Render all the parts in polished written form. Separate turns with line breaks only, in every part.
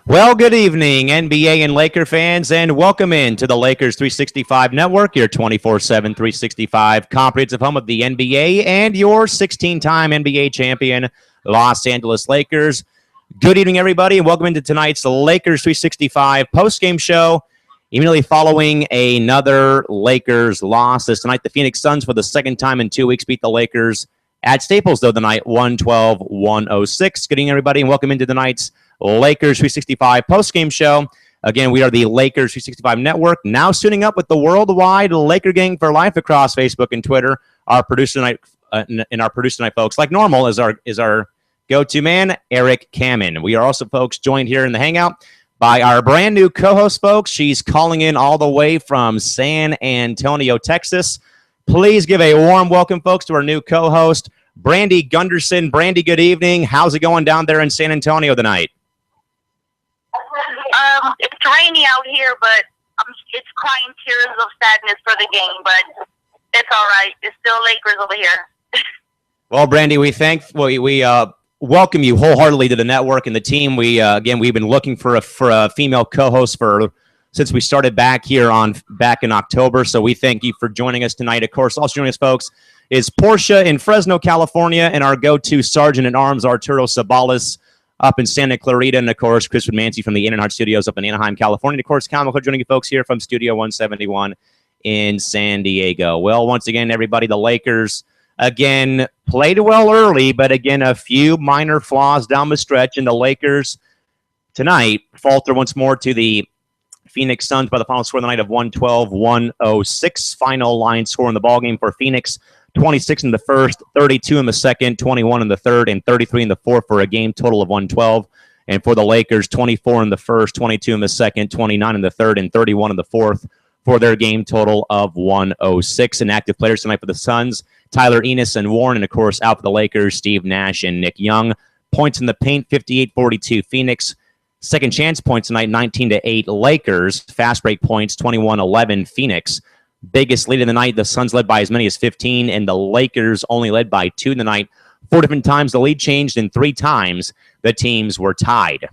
Well, good evening, NBA and Laker fans, and welcome in to the Lakers 365 Network, your 24/7 365 comprehensive home of the NBA and your 16-time NBA champion, Los Angeles Lakers. Good evening, everybody, and welcome into tonight's Lakers 365 postgame show. Immediately following another Lakers loss, this tonight the Phoenix Suns, for the second time in 2 weeks, beat the Lakers at Staples, though, tonight, 112-106. Good evening, everybody, and welcome into tonight's Lakers 365 postgame show. Again, we are the Lakers 365 Network, now suiting up with the worldwide Laker Gang for Life across Facebook and Twitter. Our producer tonight, folks, like normal, is our go-to man, Eric Kamen. We are also, folks, joined here in the Hangout by our brand new co-host, folks. She's calling in all the way from San Antonio, Texas. Please give a warm welcome, folks, to our new co-host, Brandy Gunderson. Brandy, good evening. How's it going down there in San Antonio tonight?
It's rainy out here, but it's crying tears of sadness for the game, but it's all right. It's still Lakers over here.
Well, Brandy, we welcome you wholeheartedly to the network and the team. We've been looking for a female co-host since we started back in October. So we thank you for joining us tonight. Of course, also joining us, folks, is Portia in Fresno, California, and our go-to Sergeant at Arms, Arturo Sabalas, up in Santa Clarita, and of course, Chris Mancy from the In and Heart Studios up in Anaheim, California. And of course, Cal McClure joining you folks here from Studio 171 in San Diego. Well, once again, everybody, the Lakers again played well early, but again, a few minor flaws down the stretch, and the Lakers tonight falter once more to the Phoenix Suns by the final score of the night of 112-106. Final line score in the ballgame for Phoenix: 26 in the first, 32 in the second, 21 in the third, and 33 in the fourth, for a game total of 112. And for the Lakers, 24 in the first, 22 in the second, 29 in the third, and 31 in the fourth, for their game total of 106. And active players tonight for the Suns: Tyler Enos and Warren, and of course, out for the Lakers, Steve Nash and Nick Young. Points in the paint, 58-42 Phoenix. Second chance points tonight, 19-8 Lakers. Fast break points, 21-11 Phoenix. Biggest lead of the night, the Suns led by as many as 15, and the Lakers only led by 2 in the night. 4 different times the lead changed, and 3 times the teams were tied.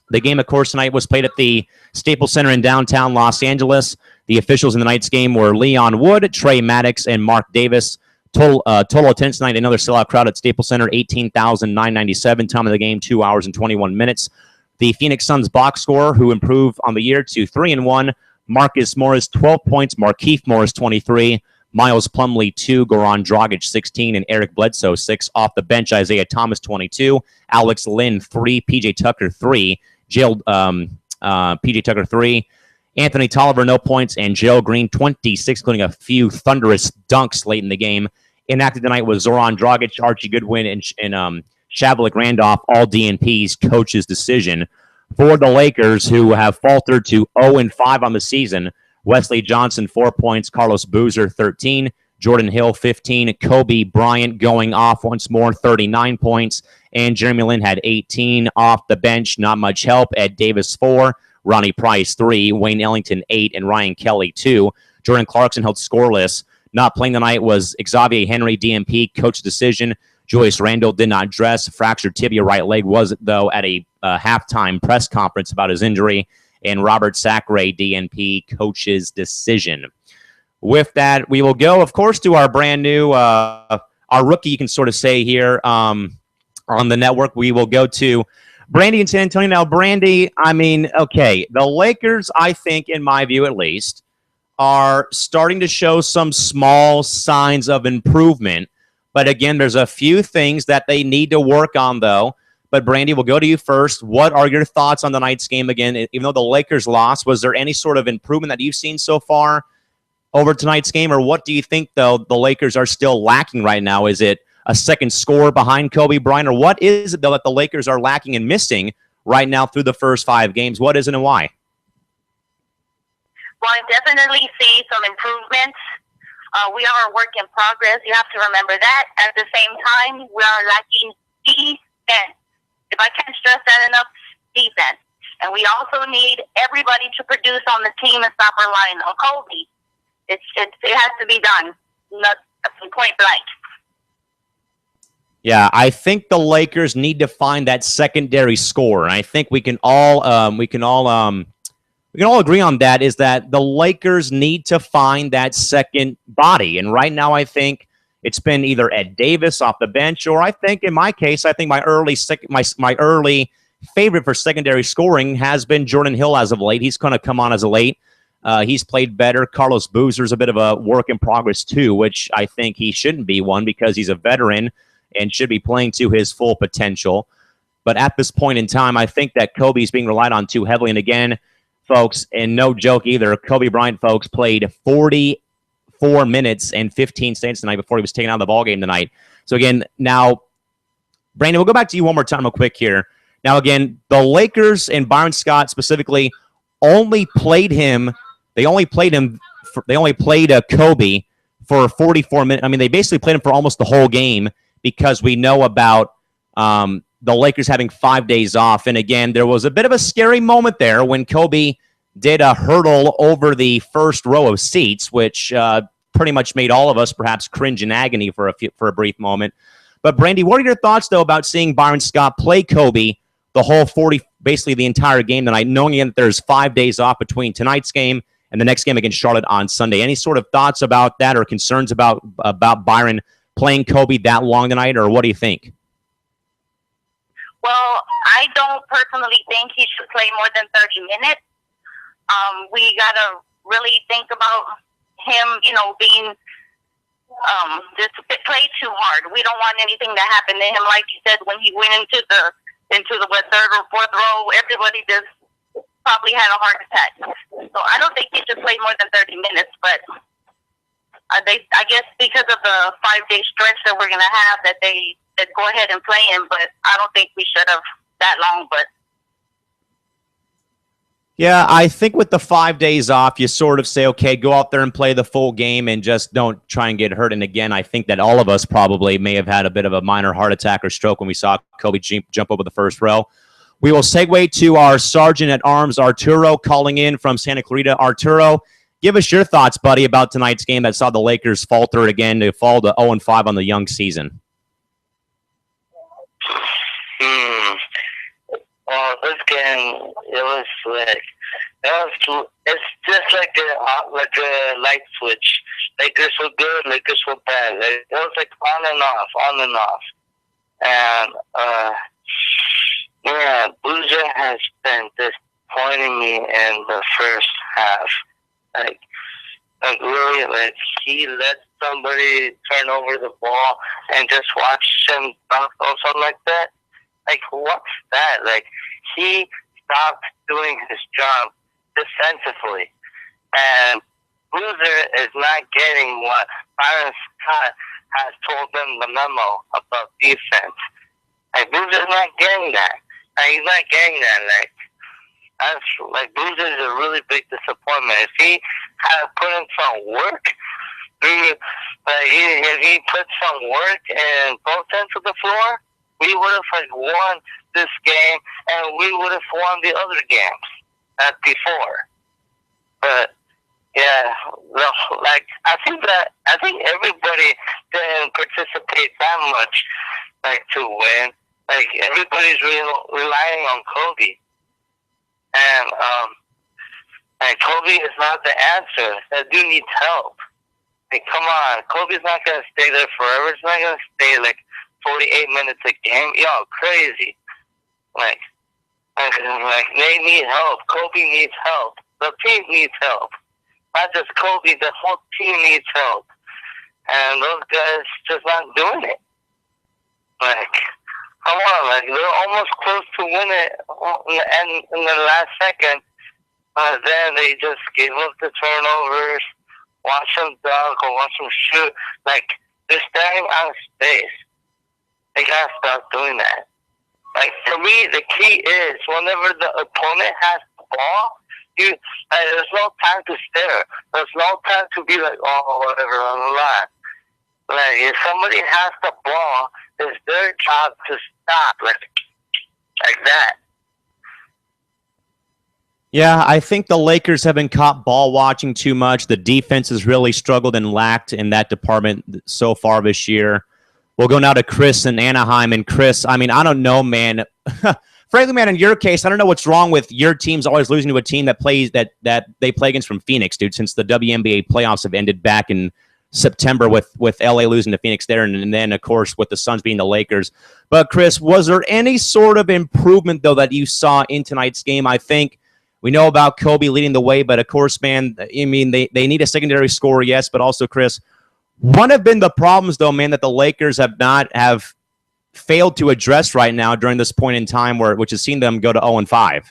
The game, of course, tonight was played at the Staples Center in downtown Los Angeles. The officials in the night's game were Leon Wood, Trey Maddox, and Mark Davis. Total attendance tonight, another sellout crowd at Staples Center, 18,997. Time of the game, 2 hours and 21 minutes. The Phoenix Suns box score, who improved on the year to 3-1, Marcus Morris, 12 points. Markieff Morris, 23. Miles Plumlee, 2. Goran Dragic, 16. And Eric Bledsoe, 6. Off the bench, Isaiah Thomas, 22. Alex Lynn, 3. PJ Tucker, 3. PJ Tucker, 3. Anthony Tolliver, no points. And Gerald Green, 26, including a few thunderous dunks late in the game. Inactive tonight was Zoran Dragic, Archie Goodwin, and Shavlik Randolph, all DNP's coach's decision. For the Lakers, who have faltered to 0-5 on the season, Wesley Johnson, 4 points. Carlos Boozer, 13. Jordan Hill, 15. Kobe Bryant going off once more, 39 points. And Jeremy Lin had 18 off the bench. Not much help. Ed Davis, 4. Ronnie Price, 3. Wayne Ellington, 8. And Ryan Kelly, 2. Jordan Clarkson held scoreless. Not playing tonight was Xavier Henry, DNP, coach's decision. Julius Randle did not dress. Fractured tibia right leg, was, though, at a halftime press conference about his injury. And Robert Sacre, DNP, coach's decision. With that, we will go, of course, to our brand new, our rookie, you can sort of say here on the network. We will go to Brandy in San Antonio. Now, Brandy, okay, the Lakers, I think, in my view at least, are starting to show some small signs of improvement. But again, there's a few things that they need to work on, though. But Brandy, we'll go to you first. What are your thoughts on tonight's game? Again, even though the Lakers lost, was there any sort of improvement that you've seen so far over tonight's game? Or what do you think, though, the Lakers are still lacking right now? Is it a second score behind Kobe Bryant? Or what is it, though, that the Lakers are lacking and missing right now through the first 5 games? What is it and why?
Well, I definitely see some improvements. We are a work in progress. You have to remember that. At the same time, we are lacking defense. If I can't stress that enough, defense. And we also need everybody to produce on the team and stop relying on Kobe. It has to be done. Not point blank.
Yeah, I think the Lakers need to find that secondary score, and I think we can all agree on that. Is that the Lakers need to find that second body, and right now I think it's been either Ed Davis off the bench, or I think in my case, I think my early favorite for secondary scoring has been Jordan Hill as of late. He's going to come on as of late. He's played better. Carlos Boozer's a bit of a work in progress too, which I think he shouldn't be one because he's a veteran and should be playing to his full potential. But at this point in time, I think that Kobe's being relied on too heavily. And again, folks, and no joke either, Kobe Bryant, folks, played 44 minutes and 15 seconds tonight before he was taken out of the ballgame tonight. So again, now, Brandon, we'll go back to you one more time real quick here. Now, again, the Lakers and Byron Scott specifically only played him. They only played Kobe for 44 minutes. I mean, they basically played him for almost the whole game because we know about the Lakers having 5 days off. And again, there was a bit of a scary moment there when Kobe did a hurdle over the first row of seats, which pretty much made all of us perhaps cringe in agony for a brief moment. But Brandy, what are your thoughts though about seeing Byron Scott play Kobe the whole basically the entire game tonight, knowing that there's 5 days off between tonight's game and the next game against Charlotte on Sunday? Any sort of thoughts about that or concerns about Byron playing Kobe that long tonight, or what do you think?
Well, I don't personally think he should play more than 30 minutes. We got to really think about him, being just play too hard. We don't want anything to happen to him. Like you said, when he went into the third or fourth row, everybody just probably had a heart attack. So I don't think he should play more than 30 minutes, but I guess because of the 5-day stretch that we're going to have, that they go ahead and play him, but I don't think we should have that long. But
yeah, I think with the 5 days off, you sort of say, okay, go out there and play the full game and just don't try and get hurt. And again, I think that all of us probably may have had a bit of a minor heart attack or stroke when we saw Kobe jump over the first row. We will segue to our Sergeant at Arms, Arturo, calling in from Santa Clarita. Arturo, give us your thoughts, buddy, about tonight's game that saw the Lakers falter again to fall to 0-5 on the young season.
Well, this game, it was like, it's just like a light switch. Lakers were good, Lakers were bad. It was like on and off, on and off. And, yeah, Boozer has been disappointing me in the first half. Like really, like he let somebody turn over the ball and just watch him dunk or something like that. Like, what's that? Like, he stopped doing his job defensively. And Boozer is not getting what Byron Scott has told them the memo about defense. Like, Boozer's not getting that. Like, he's not getting that. Like, Boozer is a really big disappointment. If he had put in some work, if he put some work in both ends of the floor, we would have won this game, and we would have won the other games before. But yeah, I think everybody didn't participate that much, to win. Like, everybody's relying on Kobe, and Kobe is not the answer. That dude needs help. Like, come on, Kobe's not gonna stay there forever. It's not gonna stay 48 minutes a game. Yo, crazy. Like they need help. Kobe needs help. The team needs help. Not just Kobe, the whole team needs help. And those guys just not doing it. Like, come on, they're almost close to win it in the last second. Then they just gave up the turnovers, watch them dunk or watch them shoot. They're standing out of space. They gotta stop doing that. For me, the key is whenever the opponent has the ball, there's no time to stare. There's no time to be whatever on the line. If somebody has the ball, it's their job to stop, like that.
Yeah, I think the Lakers have been caught ball watching too much. The defense has really struggled and lacked in that department so far this year. We'll go now to Chris in Anaheim. And Chris, I mean, I don't know, man. Frankly, man, in your case, I don't know what's wrong with your teams always losing to a team that plays that they play against from Phoenix, dude. Since the WNBA playoffs have ended back in September with LA losing to Phoenix there, and then of course with the Suns being the Lakers. But Chris, was there any sort of improvement though that you saw in tonight's game? I think we know about Kobe leading the way, but of course, man, I mean they need a secondary scorer, yes, but also Chris, what have been the problems though, man, that the Lakers have failed to address right now during this point in time, which has seen them go to 0-5?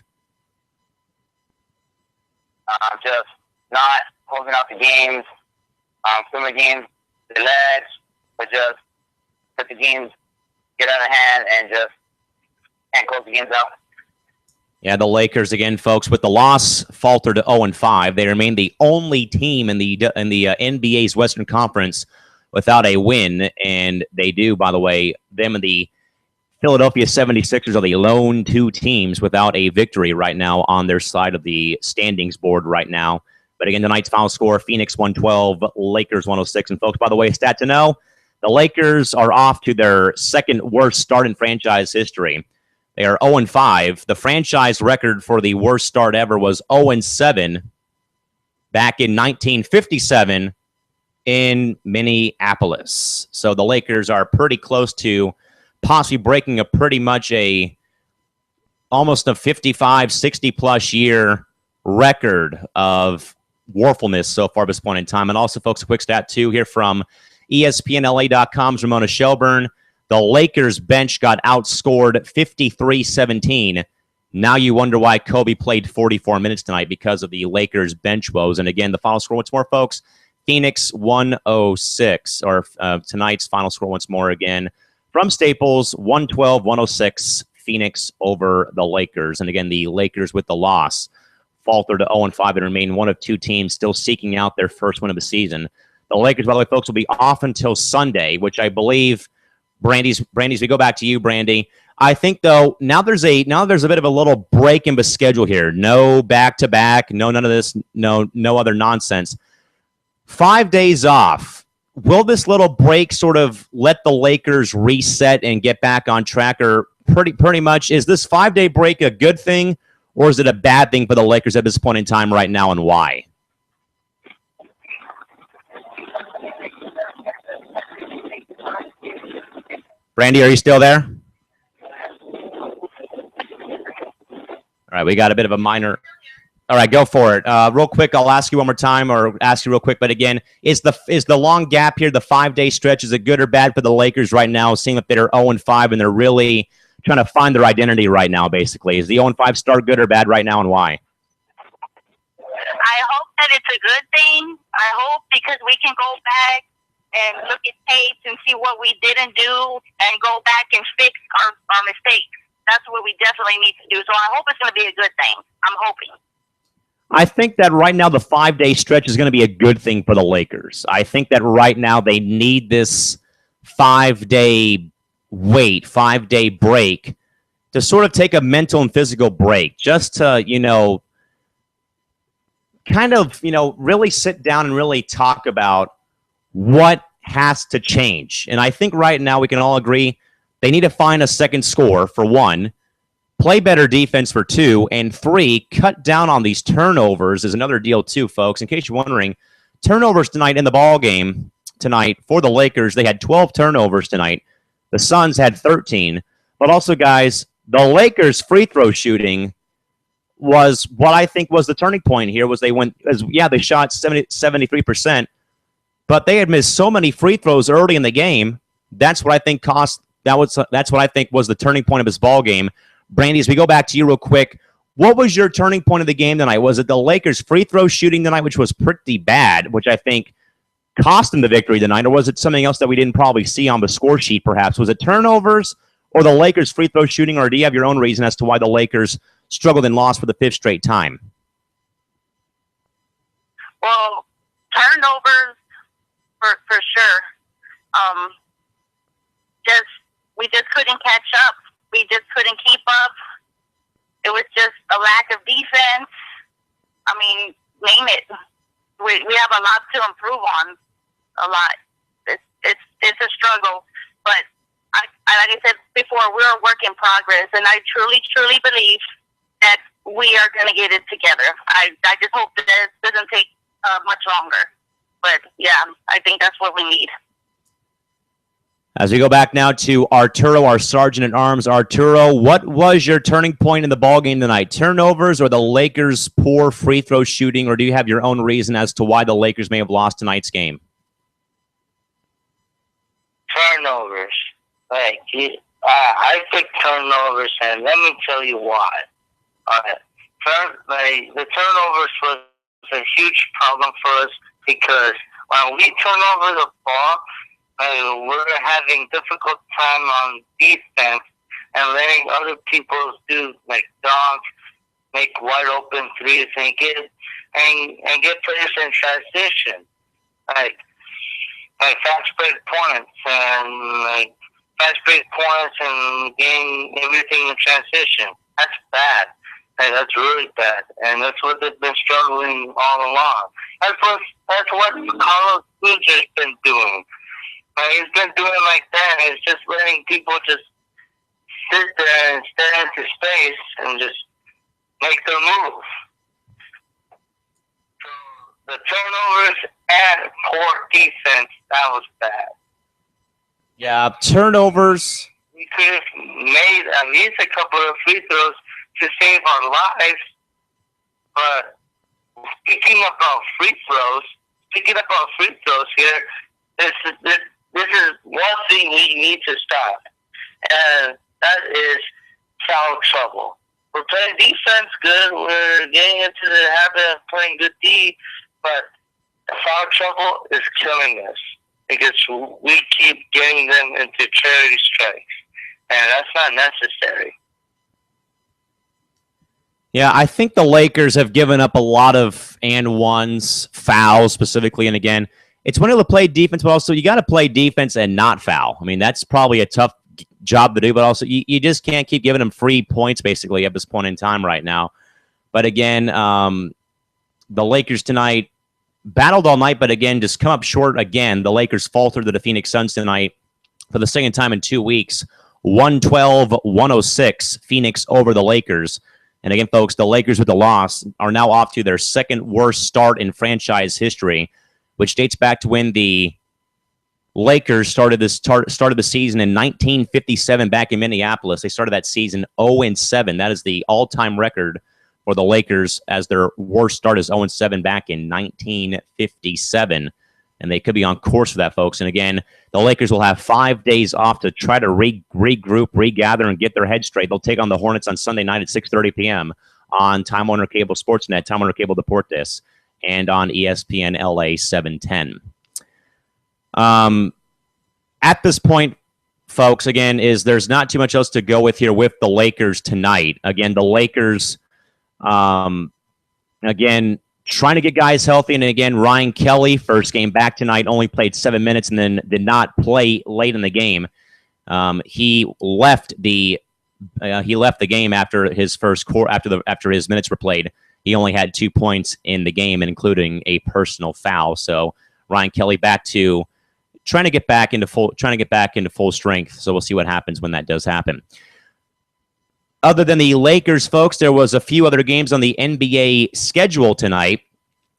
Just not closing out the games. Some of the games, they led, but just let the games get out of hand and just can't close the games out.
Yeah, the Lakers, again, folks, with the loss, faltered to 0-5. They remain the only team in the NBA's Western Conference without a win, and they do, by the way, them and the Philadelphia 76ers are the lone two teams without a victory right now on their side of the standings board right now. But again, tonight's final score, Phoenix 112, Lakers 106. And folks, by the way, a stat to know, the Lakers are off to their second worst start in franchise history. They are 0-5. The franchise record for the worst start ever was 0-7 back in 1957 in Minneapolis. So the Lakers are pretty close to possibly breaking almost a 55, 60-plus year record of warfulness so far at this point in time. And also, folks, a quick stat, too, here from ESPNLA.com's Ramona Shelburne. The Lakers bench got outscored 53-17. Now you wonder why Kobe played 44 minutes tonight, because of the Lakers bench woes. And again, the final score once more, folks, Phoenix 106, or tonight's final score once more again from Staples, 112-106, Phoenix over the Lakers. And again, the Lakers with the loss faltered to 0-5 and remain one of two teams still seeking out their first win of the season. The Lakers, by the way, folks, will be off until Sunday, which I believe, Brandy's, we go back to you, Brandy. I think, though, now there's a bit of a little break in the schedule here. No back-to-back, no none of this, no other nonsense. 5 days off. Will this little break sort of let the Lakers reset and get back on track? Or pretty much, is this 5-day break a good thing, or is it a bad thing for the Lakers at this point in time right now, and why? Brandy, are you still there? All right, we got a bit of a minor. All right, go for it. Real quick, I'll ask you one more time, or ask you real quick. But again, is the long gap here, the 5-day stretch, is it good or bad for the Lakers right now, seeing that they're 0-5 and they're really trying to find their identity right now, basically? Is the 0-5 start good or bad right now, and why?
I hope that it's a good thing. I hope, because we can go back and look at tapes and see what we didn't do and go back and fix our mistakes. That's what we definitely need to do. So I hope it's going to be a good thing. I'm hoping.
I think that right now the 5-day stretch is going to be a good thing for the Lakers. I think that right now they need this 5-day wait, 5-day break to sort of take a mental and physical break, just to, kind of, really sit down and really talk about what has to change. And I think right now we can all agree they need to find a second score, for one, play better defense, for two, and three, cut down on these turnovers is another deal too, folks. In case you're wondering, turnovers tonight in the ball game tonight for the Lakers, they had 12 turnovers tonight. The Suns had 13. But also, guys, the Lakers' free throw shooting was what I think was the turning point here. Was they shot 73%, but they had missed so many free throws early in the game. That's what I think that's what I think was the turning point of this ball game. Brandy, as we go back to you real quick, what was your turning point of the game tonight? Was it the Lakers' free throw shooting tonight, which was pretty bad, which I think cost them the victory tonight, or was it something else that we didn't probably see on the score sheet, perhaps? Was it turnovers or the Lakers' free throw shooting, or do you have your own reason as to why the Lakers struggled and lost for the 5th straight time?
Well, turnovers for sure. We just couldn't catch up. We just couldn't keep up. It was just a lack of defense. I mean, name it. We have a lot to improve on. A lot. It's a struggle. But like I said before, we're a work in progress, and I truly, truly believe that we are going to get it together. I just hope that it doesn't take much longer. But, yeah, I think that's what we need.
As we go back now to Arturo, our sergeant at arms. Arturo, what was your turning point in the ballgame tonight? Turnovers or the Lakers' poor free throw shooting, or do you have your own reason as to why the Lakers may have lost tonight's game?
Turnovers. Like, I picked turnovers, and let me tell you why. The turnovers was a huge problem for us because when we turn over the ball, we're having difficult time on defense and letting other people do like dunks, make wide open threes, and get players in transition, like fast break points and getting everything in transition. That's bad. That's really bad, and that's what they've been struggling all along. That's what Carlos Booger's been doing. He's been doing like that. It's just letting people just sit there and stare into space and just make their move. So the turnovers and poor defense, that was bad.
Yeah, turnovers.
We could have made at least a couple of free throws to save our lives. But speaking about free throws here, this is one thing we need to stop, and that is foul trouble. We're playing defense good. We're getting into the habit of playing good D, but foul trouble is killing us because we keep getting them into charity strikes, and that's not necessary.
Yeah, I think the Lakers have given up a lot of and ones, fouls specifically, and again, it's one of the play defense, but also you got to play defense and not foul. I mean, that's probably a tough job to do, but also you just can't keep giving them free points basically at this point in time right now. But again, the Lakers tonight battled all night, but again, just come up short again. The Lakers faltered to the Phoenix Suns tonight for the second time in 2 weeks. 112-106, Phoenix over the Lakers. And again, folks, the Lakers with the loss are now off to their second worst start in franchise history, which dates back to when the Lakers started the season in 1957 back in Minneapolis. They started that season 0-7. That is the all-time record for the Lakers, as their worst start is 0-7 back in 1957. And they could be on course for that, folks. And again, the Lakers will have 5 days off to try to regroup, regather, and get their head straight. They'll take on the Hornets on Sunday night at 6:30 p.m. on Time Warner Cable Sportsnet, Time Warner Cable Deportes, and on ESPN LA 710. At this point, folks, again, there's not too much else to go with here with the Lakers tonight. Again, the Lakers, again, trying to get guys healthy. And again, Ryan Kelly, first game back tonight, only played 7 minutes and then did not play late in the game. He left the game after his first quarter, after his minutes were played. He only had 2 points in the game, including a personal foul. So Ryan Kelly back to trying to get back into full strength. So we'll see what happens when that does happen. Other than the Lakers, folks, there was a few other games on the NBA schedule tonight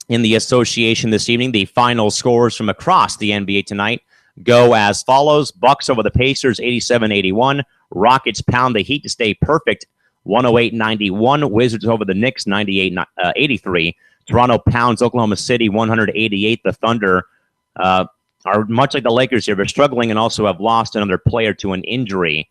in the association this evening. The final scores from across the NBA tonight go as follows. Bucks over the Pacers, 87-81. Rockets pound the Heat to stay perfect, 108-91. Wizards over the Knicks, 98-83. Toronto pounds Oklahoma City, 188. The Thunder are much like the Lakers here. They're struggling and also have lost another player to an injury.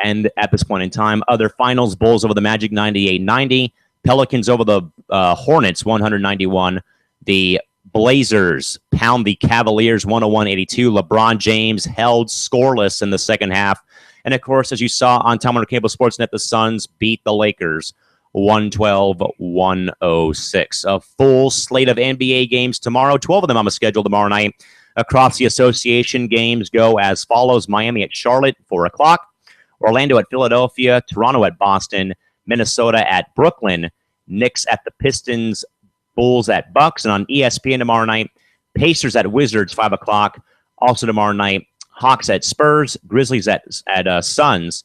And at this point in time, other finals, Bulls over the Magic, 98-90. Pelicans over the Hornets, 191. The Blazers pound the Cavaliers, 101-82. LeBron James held scoreless in the second half. And, of course, as you saw on Time Warner Cable Sportsnet, the Suns beat the Lakers, 112-106. A full slate of NBA games tomorrow, 12 of them on the schedule tomorrow night. Across the association, games go as follows. Miami at Charlotte, 4 o'clock. Orlando at Philadelphia, Toronto at Boston, Minnesota at Brooklyn, Knicks at the Pistons, Bulls at Bucks, and on ESPN tomorrow night, Pacers at Wizards, 5 o'clock. Also tomorrow night, Hawks at Spurs, Grizzlies at Suns,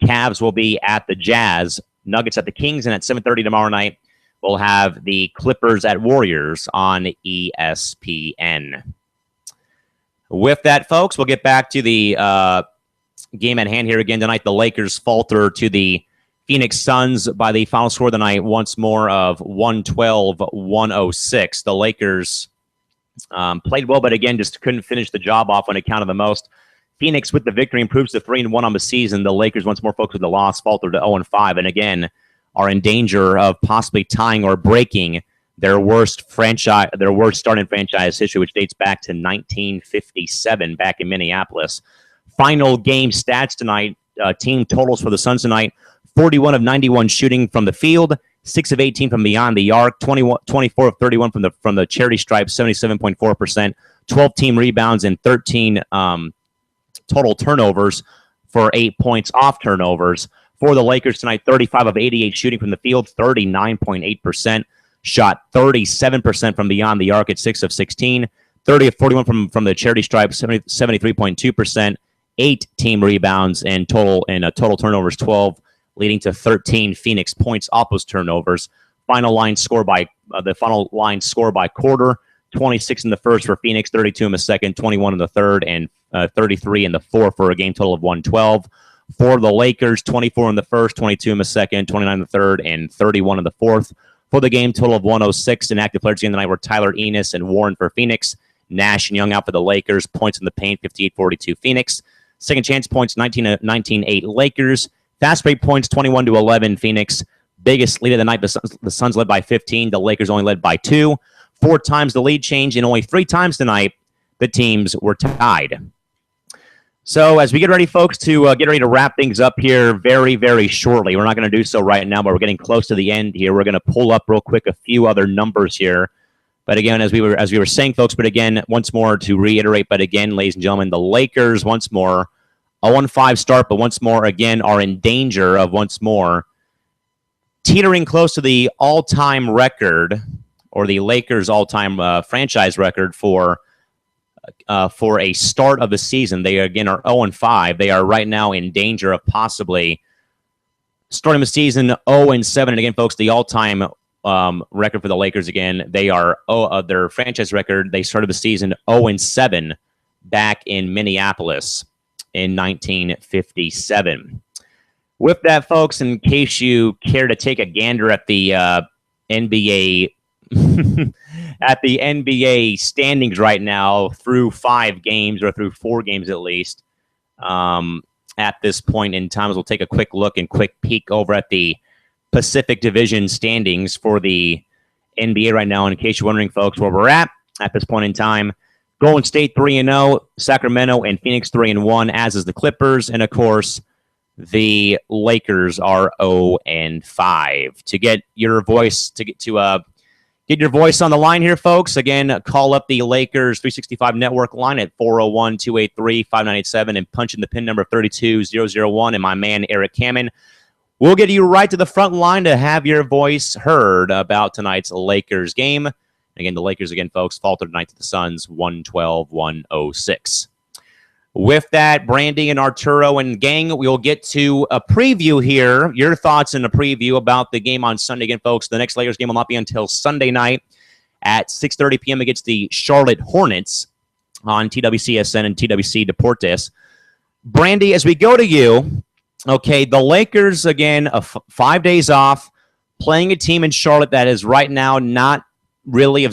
Cavs will be at the Jazz, Nuggets at the Kings, and at 7:30 tomorrow night, we'll have the Clippers at Warriors on ESPN. With that, folks, we'll get back to the game at hand here again tonight. The Lakers falter to the Phoenix Suns by the final score of the night, once more of 112-106. The Lakers played well, but again, just couldn't finish the job off when it counted the most. Phoenix with the victory improves to 3-1 on the season. The Lakers, once more focused with the loss, faltered to 0-5, and again are in danger of possibly tying or breaking their worst start in franchise history, which dates back to 1957, back in Minneapolis. Final game stats tonight. Team totals for the Suns tonight: 41 of 91 shooting from the field, 6 of 18 from beyond the arc, 24 of 31 from the charity stripe, 77.4%, 12 team rebounds, and 13 total turnovers for 8 points off turnovers. For the Lakers tonight, 35 of 88 shooting from the field, 39.8%, shot 37% from beyond the arc at 6 of 16, 30 of 41 from the charity stripe, 73.2%, 8 team rebounds, and total turnovers 12, leading to 13 Phoenix points off those turnovers. Final line score by quarter: 26 in the first for Phoenix, 32 in the second, 21 in the third, and 33 in the fourth, for a game total of 112. For the Lakers, 24 in the first, 22 in the second, 29 in the third, and 31 in the fourth, for the game total of 106. And active players again tonight were Tyler Enos and Warren for Phoenix. Nash and Young out for the Lakers. Points in the paint, 58-42 Phoenix. Second chance points, 19-8 Lakers. Fast break points, 21-11 Phoenix. Biggest lead of the night, the Suns led by 15. The Lakers only led by 2. 4 times the lead change, and only 3 times tonight the teams were tied. So as we get ready, folks, to get ready to wrap things up here very, very shortly. We're not going to do so right now, but we're getting close to the end here. We're going to pull up real quick a few other numbers here. But again, as we were saying, folks, but again, once more to reiterate, but again, ladies and gentlemen, the Lakers, once more, a 1-5 start, but once more, again, are in danger of once more teetering close to the all-time record, or the Lakers' all-time franchise record for a start of the season. They, again, are 0-5. They are right now in danger of possibly starting the season 0-7. And again, folks, the all-time record for the Lakers, again, they are their franchise record. They started the season 0-7 back in Minneapolis in 1957. With that, folks, in case you care to take a gander at the NBA at the NBA standings right now through 5 games, or through 4 games at least, at this point in time, we'll take a quick look and quick peek over at the Pacific Division standings for the NBA right now. And in case you're wondering, folks, where we're at this point in time, Golden State 3-0, Sacramento and Phoenix 3-1, as is the Clippers, and of course the Lakers are 0-5. To get your voice get your voice on the line here, folks, again, call up the Lakers 365 network line at 401-283-5987 and punch in the pin number 32001, and my man Eric Hammond will get you right to the front line to have your voice heard about tonight's Lakers game. Again, the Lakers, again, folks, faltered tonight to the Suns, 112-106. With that, Brandy and Arturo and gang, we'll get to a preview here. Your thoughts in a preview about the game on Sunday. Again, folks, the next Lakers game will not be until Sunday night at 6:30 p.m. against the Charlotte Hornets on TWCSN and TWC Deportes. Brandy, as we go to you, okay, the Lakers, again, 5 days off, playing a team in Charlotte that is right now has not really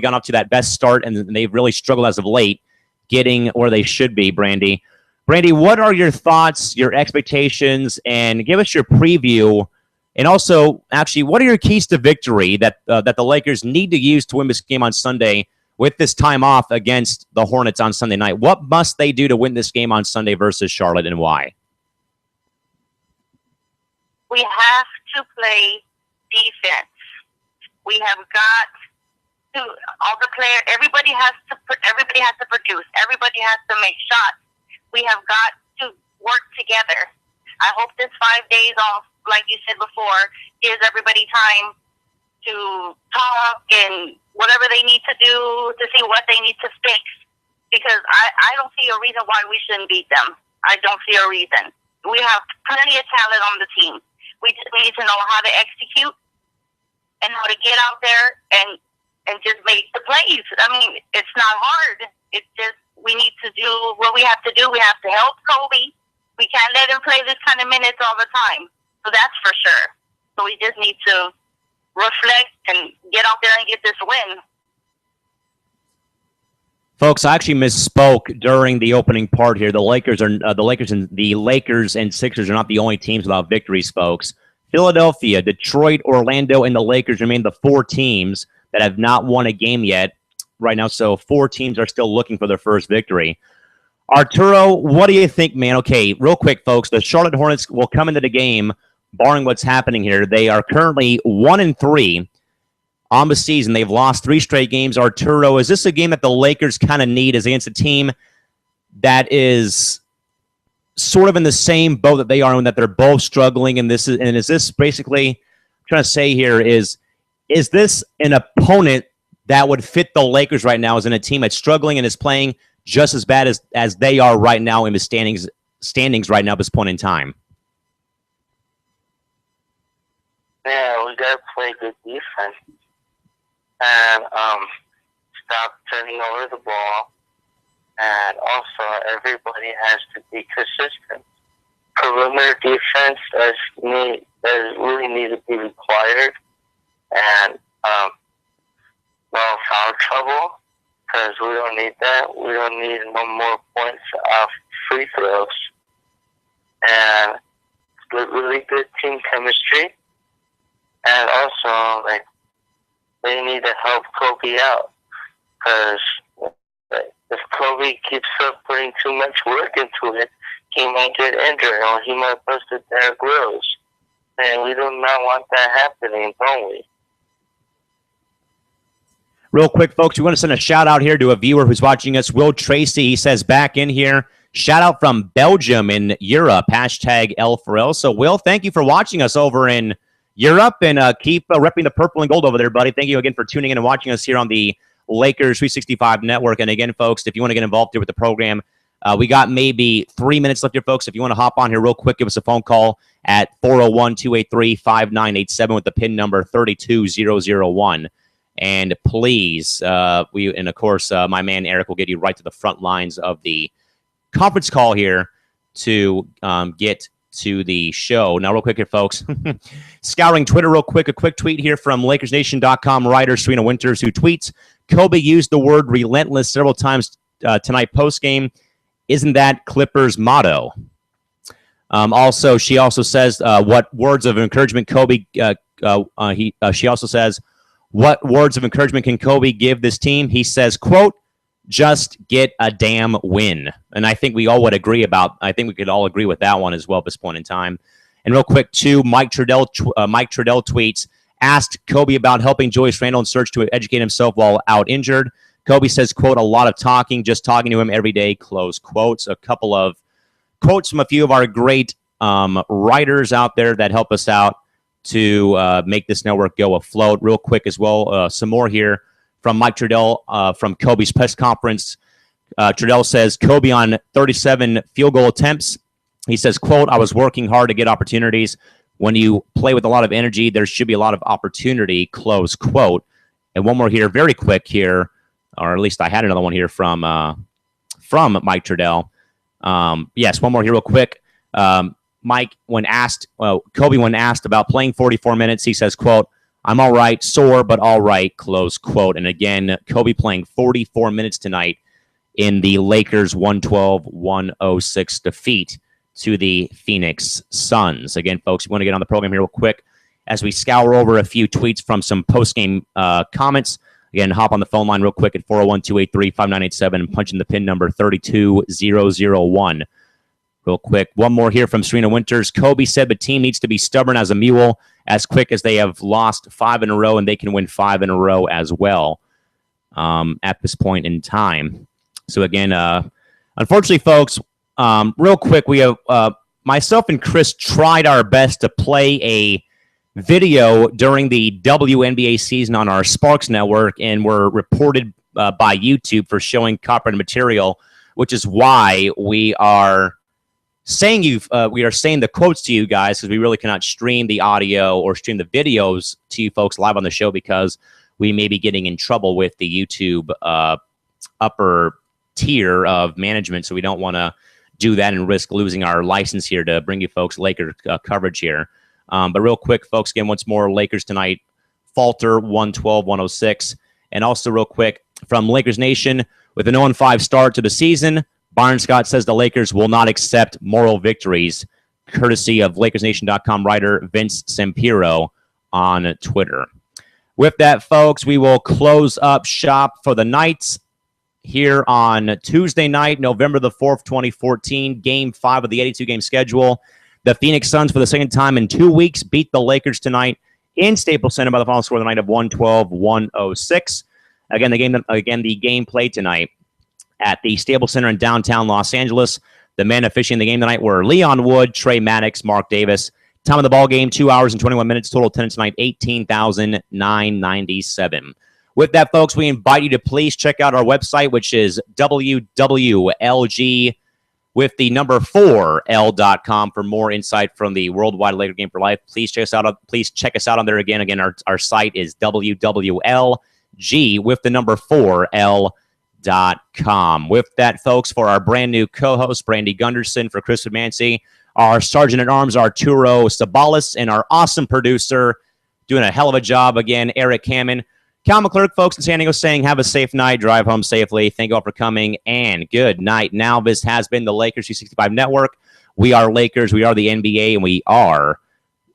gone up to that best start, and they've really struggled as of late getting where they should be. Brandy, what are your thoughts, your expectations, and give us your preview, and also, actually, what are your keys to victory that the Lakers need to use to win this game on Sunday with this time off against the Hornets on Sunday night? What must they do to win this game on Sunday versus Charlotte, and why?
We have to play defense. We have got to, all the players, everybody has to produce. Everybody has to make shots. We have got to work together. I hope this 5 days off, like you said before, gives everybody time to talk and whatever they need to do to see what they need to fix because I don't see a reason why we shouldn't beat them. I don't see a reason. We have plenty of talent on the team. We just need to know how to execute and how to get out there and just make the plays. I mean, it's not hard. It's just we need to do what we have to do. We have to help Kobe. We can't let him play this kind of minutes all the time. So that's for sure. So we just need to reflect and get out there and get this win.
Folks, I actually misspoke during the opening part here. The Lakers and Sixers are not the only teams without victories, folks. Philadelphia, Detroit, Orlando, and the Lakers remain the 4 teams that have not won a game yet right now. So 4 teams are still looking for their first victory. Arturo, what do you think, man? Okay, real quick, folks. The Charlotte Hornets will come into the game, barring what's happening here. They are currently 1-3. On the season, they've lost 3 straight games. Arturo, is this a game that the Lakers kind of need as against a team that is sort of in the same boat that they are and that they're both struggling? And is this basically, I'm trying to say here, is this an opponent that would fit the Lakers right now as in a team that's struggling and is playing just as bad as they are right now in the standings right now at this point in time?
Yeah, we got to play good defense. And stop turning over the ball. And also, everybody has to be consistent. Perimeter defense does really need to be required. And no foul trouble, because we don't need that. We don't need no more points off free throws. And really good team chemistry. And also, like, they need to help Kobe out, because if Kobe keeps up putting too much work into it, he might get injured or he might bust a Derrick Rose. And we do not want that happening, don't we?
Real quick, folks, we want to send a shout out here to a viewer who's watching us, Will Tracy. He says back in here, shout out from Belgium in Europe, hashtag L4L. So, Will, thank you for watching us over in Europe, and keep repping the purple and gold over there, buddy. Thank you again for tuning in and watching us here on the Lakers 365 Network. And again, folks, if you want to get involved here with the program, we got maybe 3 minutes left here, folks. If you want to hop on here real quick, give us a phone call at 401-283-5987 with the PIN number 32001. And please, and of course, my man Eric will get you right to the front lines of the conference call here to get to the show. Now, real quick here, folks. Scouring Twitter real quick. A quick tweet here from LakersNation.com writer Serena Winters, who tweets, Kobe used the word relentless several times tonight post-game. Isn't that Clippers' motto? She also says, what words of encouragement Kobe, she also says, what words of encouragement can Kobe give this team? He says, quote, just get a damn win. And I think we all would agree I think we could all agree with that one as well at this point in time. And real quick, too, Mike Trudell tweets, asked Kobe about helping Julius Randle in search to educate himself while out injured. Kobe says, quote, a lot of talking, just talking to him every day, close quotes. A couple of quotes from a few of our great writers out there that help us out to make this network go afloat. Real quick as well, some more here from Mike Trudell from Kobe's press conference. Trudell says, Kobe on 37 field goal attempts. He says, quote, I was working hard to get opportunities. When you play with a lot of energy, there should be a lot of opportunity, close quote. And one more here, very quick here, or at least I had another one here from Mike Trudell. Yes, one more here real quick. Kobe, when asked about playing 44 minutes, he says, quote, I'm all right, sore, but all right, close quote. And again, Kobe playing 44 minutes tonight in the Lakers 112-106 defeat to the Phoenix Suns. Again, folks, you want to get on the program here real quick as we scour over a few tweets from some post-game comments. Again, hop on the phone line real quick at 401-283-5987 and punch in the PIN number 32001. Real quick, one more here from Serena Winters. Kobe said the team needs to be stubborn as a mule as quick as they have lost 5 in a row, and they can win 5 in a row as well at this point in time. So again, unfortunately, folks, real quick, we have myself and Chris tried our best to play a video during the WNBA season on our Sparks network, and were reported by YouTube for showing copyrighted material, which is why we are saying the quotes to you guys, because we really cannot stream the audio or stream the videos to you folks live on the show, because we may be getting in trouble with the YouTube upper tier of management. So we don't want to do that and risk losing our license here to bring you folks Laker coverage here. But real quick, folks, again, once more, Lakers tonight falter 112-106. And also real quick, from Lakers Nation, with an 0-5 start to the season, Byron Scott says the Lakers will not accept moral victories, courtesy of LakersNation.com writer Vince Sampiro on Twitter. With that, folks, we will close up shop for the night here on Tuesday night, November the 4th, 2014, Game 5 of the 82-game schedule. The Phoenix Suns, for the second time in 2 weeks, beat the Lakers tonight in Staples Center by the final score of the night of 112-106. Again, the game played tonight at the Staples Center in downtown Los Angeles. The men officiating the game tonight were Leon Wood, Trey Maddox, Mark Davis. Time of the ball game, 2 hours and 21 minutes. Total attendance tonight, 18,997. With that, folks, we invite you to please check out our website, which is wwlg with the number 4l.com for more insight from the worldwide Laker Game for Life. Please check us out. Please check us out on there again. Again, our site is wwlg with the number 4l.com. With that, folks, for our brand new co-host, Brandy Gunderson, for Chris Mancy, our Sergeant at Arms, Arturo Sabalis, and our awesome producer, doing a hell of a job again, Eric Hammond. Cal McClurk, folks in San Diego, saying have a safe night, drive home safely. Thank you all for coming, and good night. Now, this has been the Lakers 365 Network. We are Lakers, we are the NBA, and we are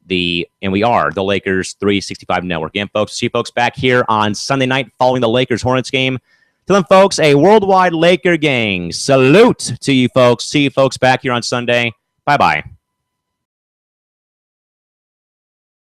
the Lakers 365 Network. Again, folks, see you folks back here on Sunday night following the Lakers Hornets game. To them, folks, a worldwide Laker gang salute to you folks. See you folks back here on Sunday. Bye-bye.